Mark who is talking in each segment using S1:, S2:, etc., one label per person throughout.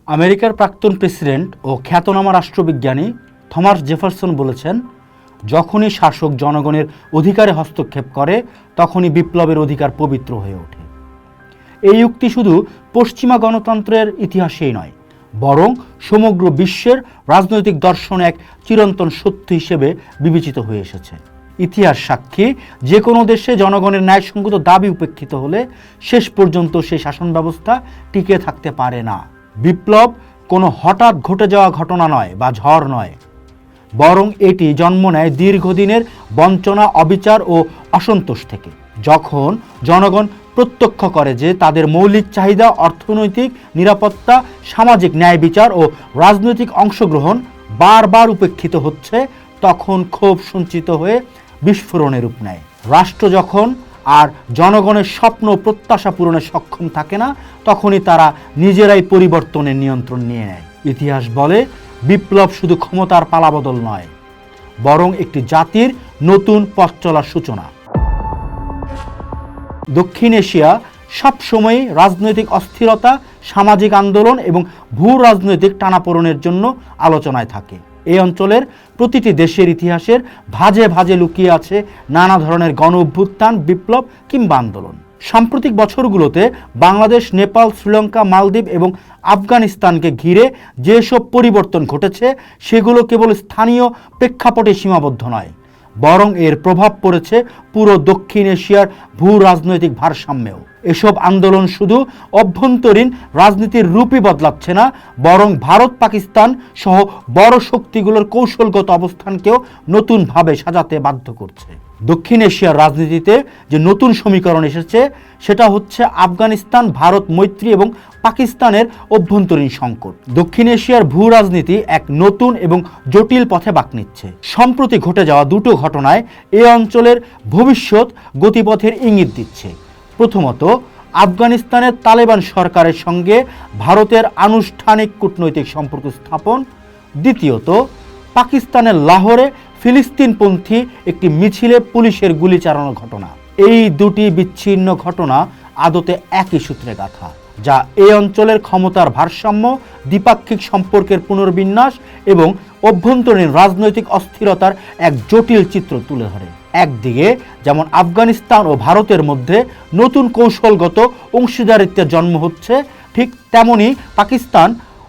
S1: আমেরিকার প্রাক্তন প্রেসিডেন্ট ও খ্যাতনামা রাষ্ট্রবিজ্ঞানী থমাস জেফারসন বলেছেন, যখনই শাসক জনগণের অধিকারে হস্তক্ষেপ করে তখনই বিপ্লবের অধিকার পবিত্র হয়ে ওঠে। এই উক্তি শুধু পশ্চিমা গণতন্ত্রের ইতিহাসেই নয়, বরং সমগ্র বিশ্বের রাজনৈতিক দর্শনে এক চিরন্তন সত্য হিসেবে বিবেচিত হয়ে এসেছে। ইতিহাস সাক্ষী, যে কোনো দেশে জনগণের ন্যায়সঙ্গত দাবি উপেক্ষিত হলে শেষ পর্যন্ত সেই শাসন ব্যবস্থা টিকে থাকতে পারে না। বিপ্লব কোনো হঠাৎ ঘটে যাওয়া ঘটনা নয় বা ঝড় নয়, বরং এটি জন্ম নেয় দীর্ঘদিনের বঞ্চনা, অবিচার ও অসন্তোষ থেকে। যখন জনগণ প্রত্যক্ষ করে যে তাদের মৌলিক চাহিদা, অর্থনৈতিক নিরাপত্তা, সামাজিক ন্যায় বিচার ও রাজনৈতিক অংশগ্রহণ বারবার উপেক্ষিত হচ্ছে, তখন ক্ষোভ সঞ্চিত হয়ে বিস্ফোরণে রূপ নেয়। রাষ্ট্র যখন আর জনগণের স্বপ্ন প্রত্যাশা পূরণে সক্ষম থাকে না, তখনই তারা নিজেরাই পরিবর্তনের নিয়ন্ত্রণ নিয়ে নেয়। ইতিহাস বলে, বিপ্লব শুধু ক্ষমতার পালাবদল নয়, বরং একটি জাতির নতুন পথ চলার সূচনা। দক্ষিণ এশিয়া সবসময় রাজনৈতিক অস্থিরতা, সামাজিক আন্দোলন এবং ভূ রাজনৈতিক টানাপোড়েনের জন্য আলোচনায় থাকে। এই অঞ্চলের প্রতিটি দেশের ইতিহাসের ভাঁজে ভাঁজে লুকিয়ে আছে নানা ধরনের গণ অভ্যুত্থান, বিপ্লব কিংবা আন্দোলন। সাম্প্রতিক বছরগুলোতে বাংলাদেশ, নেপাল, শ্রীলঙ্কা, মালদ্বীপ এবং আফগানিস্তানকে ঘিরে যেসব পরিবর্তন ঘটেছে, সেগুলো কেবল স্থানীয় প্রেক্ষাপটে সীমাবদ্ধ নয়, বরং এর প্রভাব পড়েছে পুরো দক্ষিণ এশিয়ার ভূ রাজনৈতিক ভারসাম্যেও। এসব আন্দোলন শুধু অভ্যন্তরীণ রাজনীতির রূপই বদলাচ্ছে না, বরং ভারত, পাকিস্তান সহ বড় শক্তিগুলোর কৌশলগত অবস্থানকেও নতুনভাবে সাজাতে বাধ্য করছে। দক্ষিণ এশিয়ার রাজনীতিতে যে নতুন সমীকরণ এসেছে, সেটা হচ্ছে আফগানিস্তান ভারত মৈত্রী এবং পাকিস্তানের অভ্যন্তরীণ সংকট। দক্ষিণ এশিয়ার ভূ রাজনীতি এক নতুন এবং জটিল পথে বাঁক নিচ্ছে। সম্প্রতি ঘটে যাওয়া দুটো ঘটনায় এই অঞ্চলের ভবিষ্যৎ গতিপথের ইঙ্গিত দিচ্ছে। প্রথমত, আফগানিস্তানের তালেবান সরকারের সঙ্গে ভারতের আনুষ্ঠানিক কূটনৈতিক সম্পর্ক স্থাপন। দ্বিতীয়ত, পাকিস্তানের লাহোরে ফিলিস্তিনপন্থী একটি মিছিলে পুলিশের গুলি চালানোর ঘটনা। এই দুটি বিচ্ছিন্ন ঘটনা আদতে একই সূত্রে গাঁথা, যা এই অঞ্চলের ক্ষমতার ভারসাম্য, দ্বিপাক্ষিক সম্পর্কের পুনর্বিন্যাস এবং অভ্যন্তরীণ রাজনৈতিক অস্থিরতার এক জটিল চিত্র তুলে ধরে। একদিকে যেমন আফগানিস্তান ও ভারতের মধ্যে নতুন কৌশলগত অংশীদারিত্বের জন্ম হচ্ছে, ঠিক তেমনি পাকিস্তান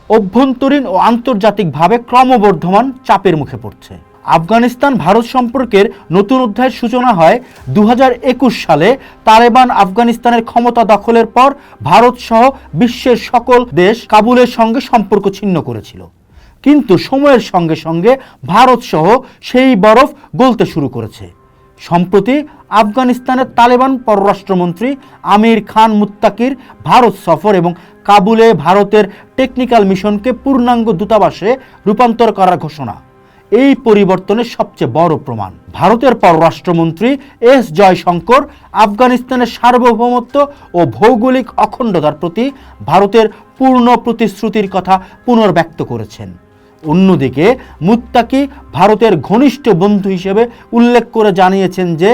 S1: অভ্যন্তরীণ ও আন্তর্জাতিকভাবে ক্রমবর্ধমান চাপের মুখে পড়ছে। আফগানিস্তান ভারত সম্পর্কের নতুন অধ্যায়ের সূচনা হয় 2021 সালে। তালেবান আফগানিস্তানের ক্ষমতা দখলের পর ভারত সহ বিশ্বের সকল দেশ কাবুলের সঙ্গে সম্পর্ক ছিন্ন করেছিল, কিন্তু সময়ের সঙ্গে সঙ্গে ভারত সহ সেই বরফ গলতে শুরু করেছে। সম্প্রতি আফগানিস্তানের তালেবান পররাষ্ট্রমন্ত্রী আমির খান মুত্তাকির ভারত সফর এবং কাবুলে ভারতের টেকনিক্যাল মিশনকে পূর্ণাঙ্গ দূতাবাসে রূপান্তর করার ঘোষণা এই পরিবর্তনের সবচেয়ে বড় প্রমাণ। ভারতের পররাষ্ট্রমন্ত্রী এস জয়শঙ্কর আফগানিস্তানের সার্বভৌমত্ব ও ভৌগোলিক অখণ্ডতার প্রতি ভারতের পূর্ণ প্রতিশ্রুতির কথা পুনর্ব্যক্ত করেছেন। অন্যদিকে মুত্তাকি ভারতের ঘনিষ্ঠ বন্ধু হিসেবে উল্লেখ করে জানিয়েছেন যে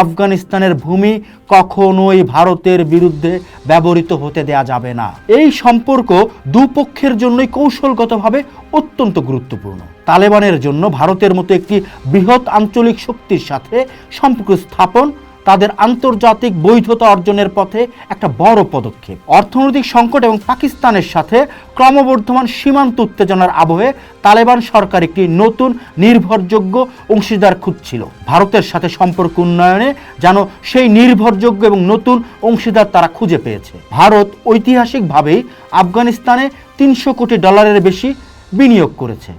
S1: আফগানিস্তানের ভূমি কখনোই ভারতের বিরুদ্ধে ব্যবহৃত হতে দেয়া যাবে না। এই সম্পর্ক দুপক্ষের জন্যই কৌশলগতভাবে অত্যন্ত গুরুত্বপূর্ণ। তালেবানের জন্য ভারতের মতো একটি বৃহৎ আঞ্চলিক শক্তির সাথে সম্পর্ক স্থাপন তাদের আন্তর্জাতিক বৈধতা অর্জনের পথে একটা বড় পদক্ষেপ। অর্থনৈতিক সংকট এবং পাকিস্তানের সাথে ক্রমবর্ধমান সীমান্ত উত্তেজনার আবহে তালেবান সরকার একটি নতুন নির্ভরযোগ্য অংশীদার খুঁজছিল। ভারতের সাথে সম্পর্ক উন্নয়নে যেন সেই নির্ভরযোগ্য এবং নতুন অংশীদার তারা খুঁজে পেয়েছে। ভারত ঐতিহাসিকভাবেই আফগানিস্তানে $300 কোটি বেশি বিনিয়োগ করেছে,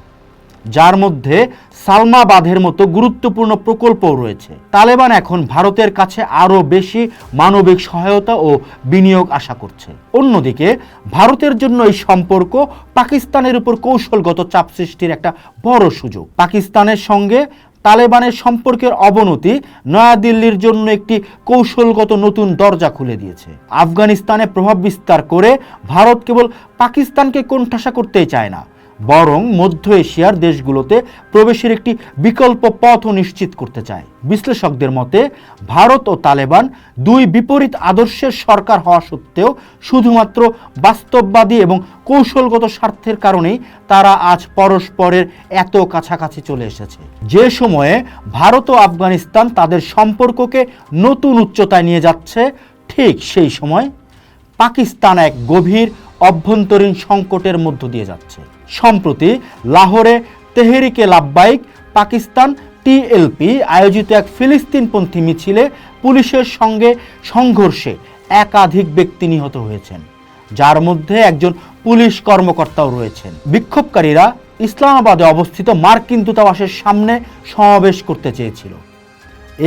S1: যার মধ্যে সালমা বাঁধের মতো গুরুত্বপূর্ণ প্রকল্পও রয়েছে। তালেবান এখন ভারতের কাছে আরও বেশি মানবিক সহায়তা ও বিনিয়োগ আশা করছে। অন্যদিকে ভারতের জন্য এই সম্পর্ক পাকিস্তানের উপর কৌশলগত চাপ সৃষ্টির একটা বড় সুযোগ। পাকিস্তানের সঙ্গে তালেবানের সম্পর্কের অবনতি নয়াদিল্লির জন্য একটি কৌশলগত নতুন দরজা খুলে দিয়েছে। আফগানিস্তানে প্রভাব বিস্তার করে ভারত কেবল পাকিস্তানকে কোণঠাসা করতেই চায় না, বরং মধ্য এশিয়ার দেশগুলোতে প্রবেশের একটি বিকল্প পথও নিশ্চিত করতে চায়। বিশ্লেষকদের মতে ভারত ও তালেবান দুই বিপরীত আদর্শের সরকার হওয়া সত্ত্বেও শুধুমাত্র বাস্তববাদী এবং কৌশলগত স্বার্থের কারণেই তারা আজ পরস্পরের এত কাছাকাছি চলে এসেছে। যে সময়ে ভারত ও আফগানিস্তান তাদের সম্পর্ককে নতুন উচ্চতায় নিয়ে যাচ্ছে, ঠিক সেই সময় পাকিস্তান এক গভীর অভ্যন্তরীণ সংকটের মধ্য দিয়ে যাচ্ছে। সম্প্রতি লাহোরে তেহরিকে লাব্বাইক পাকিস্তান টিএলপি আয়োজিত এক ফিলিস্তিনপন্থী মিছিলে পুলিশের সঙ্গে সংঘর্ষে একাধিক ব্যক্তি নিহত হয়েছেন, যার মধ্যে একজন পুলিশ কর্মকর্তাও রয়েছেন। বিক্ষোভকারীরা ইসলামাবাদে অবস্থিত মার্কিন দূতাবাসের সামনে সমাবেশ করতে চেয়েছিল।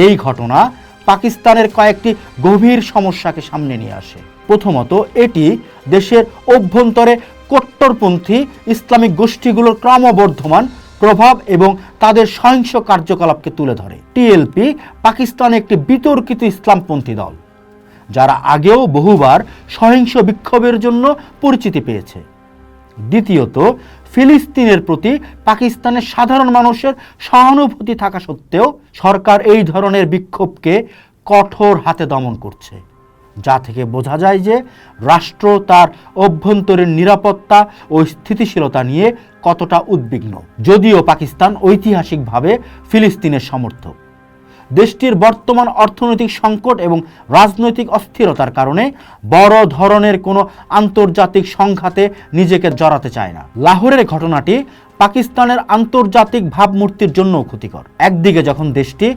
S1: এই ঘটনা পাকিস্তানের কয়েকটি গভীর সমস্যাকে সামনে নিয়ে আসে। প্রথমত, এটি দেশের অভ্যন্তরে কট্টরপন্থী ইসলামিক গোষ্ঠীগুলোর ক্রমবর্ধমান প্রভাব এবং তাদের সহিংস কার্যকলাপকে তুলে ধরে। টিএলপি পাকিস্তানে একটি বিতর্কিত ইসলামপন্থী দল, যারা আগেও বহুবার সহিংস বিক্ষোভের জন্য পরিচিতি পেয়েছে। দ্বিতীয়ত, ফিলিস্তিনের প্রতি পাকিস্তানের সাধারণ মানুষের সহানুভূতি থাকা সত্ত্বেও সরকার এই ধরনের বিক্ষোভকে কঠোর হাতে দমন করছে, যা থেকে বোঝা যায় যে রাষ্ট্র তার অভ্যন্তরীণ নিরাপত্তা ও স্থিতিশীলতা নিয়ে কতটা উদ্বিগ্ন। যদিও পাকিস্তান ঐতিহাসিকভাবে ফিলিস্তিনের সমর্থক, দেশটির বর্তমান অর্থনৈতিক সংকট এবং রাজনৈতিক অস্থিরতার কারণে বড় ধরনের কোনো আন্তর্জাতিক সংঘাতে নিজেকে জড়াতে চায় না। লাহোরের ঘটনাটি পাকিস্তানের আন্তর্জাতিক ভাবমূর্তির জন্যও ক্ষতিকর। একদিকে যখন দেশটি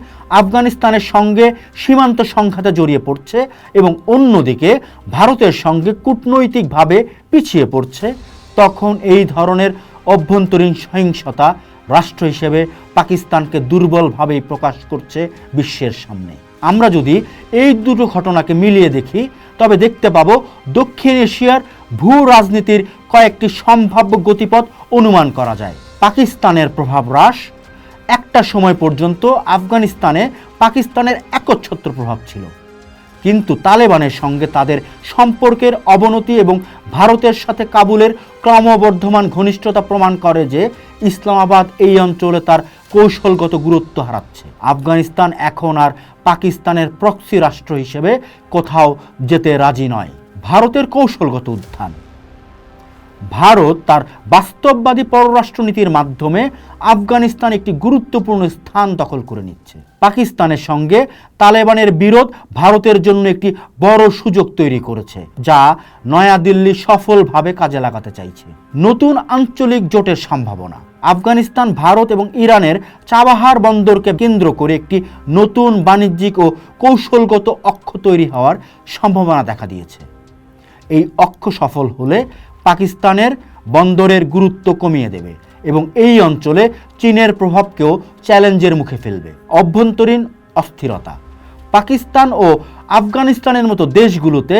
S1: আফগানিস্তানের সঙ্গে সীমান্ত সংঘাতে জড়িয়ে পড়ছে এবং অন্যদিকে ভারতের সঙ্গে কূটনৈতিকভাবে পিছিয়ে পড়ছে, তখন এই ধরনের অভ্যন্তরীণ সহিংসতা রাষ্ট্র হিসেবে পাকিস্তানকে দুর্বলভাবেই প্রকাশ করছে বিশ্বের সামনে। আমরা যদি এই দুটো ঘটনাকে মিলিয়ে দেখি, তবে দেখতে পাবো দক্ষিণ এশিয়ার ভূ রাজনীতির কয়েকটি সম্ভাব্য গতিপথ অনুমান করা যায়। পাকিস্তানের প্রভাব হ্রাস। একটা সময় পর্যন্ত আফগানিস্তানে পাকিস্তানের একচ্ছত্র প্রভাব ছিল, কিন্তু তালেবানের সঙ্গে তাদের সম্পর্কের অবনতি এবং ভারতের সাথে কাবুলের ক্রমবর্ধমান ঘনিষ্ঠতা প্রমাণ করে যে ইসলামাবাদ এই অঞ্চলে তার কৌশলগত গুরুত্ব হারাচ্ছে। আফগানিস্তান এখন আর পাকিস্তানের প্রক্সি রাষ্ট্র হিসেবে কোথাও যেতে রাজি নয়। ভারতের কৌশলগত উত্থান। ভারত তার বাস্তববাদী পররাষ্ট্রনীতির মাধ্যমে আফগানিস্তান একটি গুরুত্বপূর্ণ স্থান দখল করে নিচ্ছে। পাকিস্তানের সঙ্গে তালেবানের বিরোধ ভারতের জন্য একটি বড় সুযোগ তৈরি করেছে, যা নয়াদিল্লি সফলভাবে কাজে লাগাতে চাইছে। নতুন আঞ্চলিক জোটের সম্ভাবনা। আফগানিস্তান ভারত এবং ইরানের চাবাহার বন্দরকে কেন্দ্র করে একটি নতুন বাণিজ্যিক ও কৌশলগত অক্ষ তৈরি হওয়ার সম্ভাবনা দেখা দিয়েছে। এই অক্ষ সফল হলে পাকিস্তানের বন্দরের গুরুত্ব কমিয়ে দেবে এবং এই অঞ্চলে চীনের প্রভাবকেও চ্যালেঞ্জের মুখে ফেলবে। অভ্যন্তরীণ অস্থিরতা। পাকিস্তান ও আফগানিস্তানের মতো দেশগুলোতে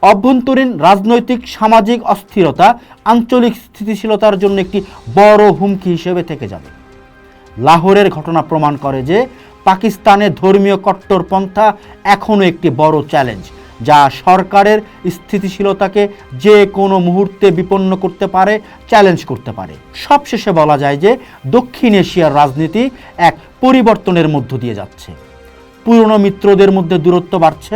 S1: অভ্যন্তরীণ রাজনৈতিক সামাজিক অস্থিরতা আঞ্চলিক স্থিতিশীলতার জন্য একটি বড় হুমকি হিসেবে থেকে যাবে। লাহোরের ঘটনা প্রমাণ করে যে পাকিস্তানের ধর্মীয় কট্টরপন্থা এখনও একটি বড় চ্যালেঞ্জ, যা সরকারের স্থিতিশীলতাকে যে কোনো মুহূর্তে বিপন্ন করতে পারে, চ্যালেঞ্জ করতে পারে। সবশেষে বলা যায় যে দক্ষিণ এশিয়ার রাজনীতি এক পরিবর্তনের মধ্য দিয়ে যাচ্ছে। পুরনো মিত্রদের মধ্যে দূরত্ব বাড়ছে,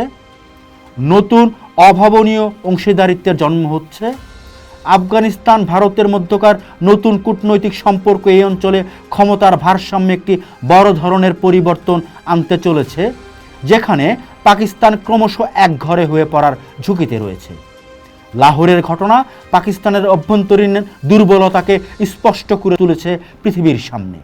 S1: নতুন অভাবনীয় অংশীদারিত্বের জন্ম হচ্ছে। আফগানিস্তান ভারতের মধ্যকার নতুন কূটনৈতিক সম্পর্ক এই অঞ্চলে ক্ষমতার ভারসাম্যে একটি বড় ধরনের পরিবর্তন আনতে চলেছে, যেখানে পাকিস্তান ক্রমশ একঘরে হয়ে পড়ার ঝুঁকিতে রয়েছে। লাহোরের ঘটনা পাকিস্তানের অভ্যন্তরীণ দুর্বলতাকে স্পষ্ট করে তুলেছে পৃথিবীর সামনে।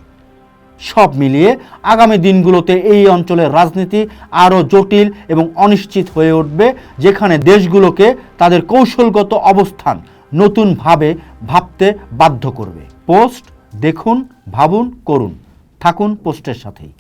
S1: সব মিলিয়ে আগামী দিনগুলোতে এই অঞ্চলের রাজনীতি আরও জটিল এবং অনিশ্চিত হয়ে উঠবে, যেখানে দেশগুলোকে তাদের কৌশলগত অবস্থান নতুনভাবে ভাবতে বাধ্য করবে। পোস্ট দেখুন, ভাবুন, করুন। থাকুন পোস্টের সাথেই।